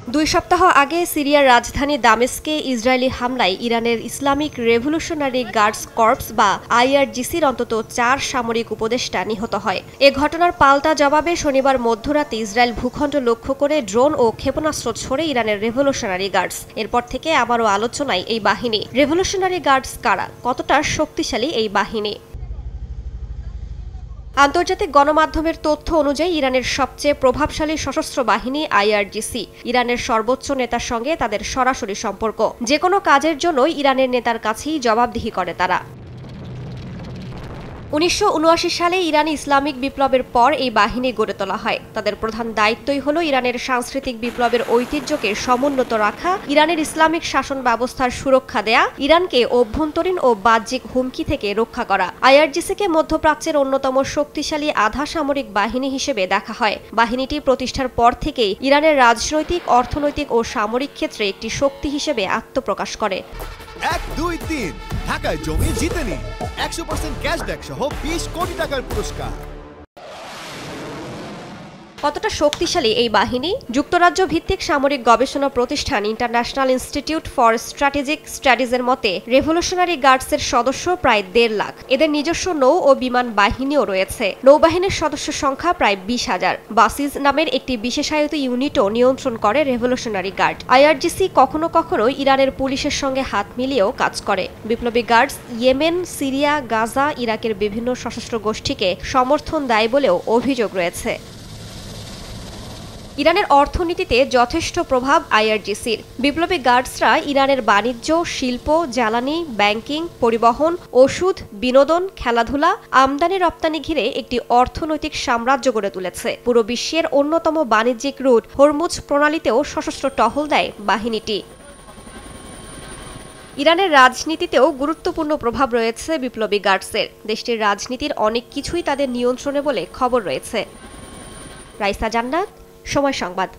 2 সপ্তাহ আগে সিরিয়ার রাজধানী দামেস্কে ইসরায়েলি হামলায় ইরানের ইসলামিক রেভলিউশনারি গার্ডস কর্পস বা আইআরজিসির অন্তত 4 সামরিক উপদেষ্টা নিহত হয়। এ ঘটনার পাল্টা জবাবে শনিবার মধ্যরাতে ইসরায়েল ভূখণ্ড লক্ষ্য করে ড্রোন ও ক্ষেপণাস্ত্র ছোড়ে ইরানের রেভলিউশনারি গার্ডস। এরপর থেকে আবারও আলোচনায় এই বাহিনী। রেভলিউশনারি গার্ডস কারা, কতটা শক্তিশালী এই বাহিনী? আন্তর্জাতিক গণমাধ্যমের তথ্য অনুযায়ী ইরানের সবচেয়ে প্রভাবশালী সশস্ত্র বাহিনী আইআরজিসি। ইরানের সর্বোচ্চ নেতার সঙ্গে তাদের সরাসরি সম্পর্ক। যে কোনো কাজের জন্যই ইরানের নেতার কাছেই জবাবদিহি করে তারা। 1979 সালে ইরানি ইসলামিক বিপ্লবের পর এই বাহিনী গড়ে তোলা হয়। তাদের প্রধান দায়িত্বই হলো ইরানের সাংস্কৃতিক বিপ্লবের ঐতিহ্যকে সমুন্নত রাখা, ইরানের ইসলামিক শাসন ব্যবস্থার সুরক্ষা দেয়া, ইরানকে অভ্যন্তরীণ ও বাহ্যিক হুমকি থেকে রক্ষা করা। আইআরজিসিকে মধ্যপ্রাচ্যের অন্যতম শক্তিশালী আধা সামরিক বাহিনী হিসেবে দেখা হয়। বাহিনীটি প্রতিষ্ঠার পর থেকেই ইরানের রাজনৈতিক, অর্থনৈতিক ও সামরিক ক্ষেত্রে একটি শক্তি হিসেবে আত্মপ্রকাশ করে। 1, 2, 3 ঢাকায় জমি জিতে নিন 100% ক্যাশব্যাক সহ 20 কোটি টাকার পুরস্কার। কতটা শক্তিশালী এই বাহিনী? যুক্তরাজ্য ভিত্তিক সামরিক গবেষণা প্রতিষ্ঠান ইন্টারন্যাশনাল ইনস্টিটিউট ফর স্ট্র্যাটেজিক স্টাডিজের মতে রেভলিউশনারি গার্ডসের সদস্য প্রায় 1.5 লাখ। এদের নিজস্ব নৌ ও বিমান বাহিনীও রয়েছে। নৌবাহিনীর সদস্য সংখ্যা প্রায় 20,000। বাসিজ নামের একটি বিশেষায়িত ইউনিটও নিয়ন্ত্রণ করে রেভলিউশনারি গার্ড। আইআরজিসি কখনো কখনো ইরানের পুলিশের সঙ্গে হাত মিলিয়েও কাজ করে। বিপ্লবী গার্ডস ইয়েমেন, সিরিয়া, গাজা, ইরাকের বিভিন্ন সশস্ত্র গোষ্ঠীকে সমর্থন দেয় বলেও অভিযোগ রয়েছে। ইরানের অর্থনীতিতে যথেষ্ট প্রভাব আইআরজিসির। বিপ্লবী গার্ডসরা ইরানের বাণিজ্য, শিল্প, জ্বালানি, ব্যাংকিং, পরিবহন, ওষুধ, বিনোদন, খেলাধুলা, আমদানি রপ্তানি ঘিরে একটি অর্থনৈতিক সাম্রাজ্য গড়ে তুলেছে। পুরো বিশ্বের অন্যতম বাণিজ্যিক রুট হরমুজ প্রণালীতেও সশস্ত্র টহল দেয় বাহিনীটি। ইরানের রাজনীতিতেও গুরুত্বপূর্ণ প্রভাব রয়েছে বিপ্লবী গার্ডসের। দেশটির রাজনীতির অনেক কিছুই তাদের নিয়ন্ত্রণে বলে খবর রয়েছে। রাইসা জান্নাত, সময় সংবাদ।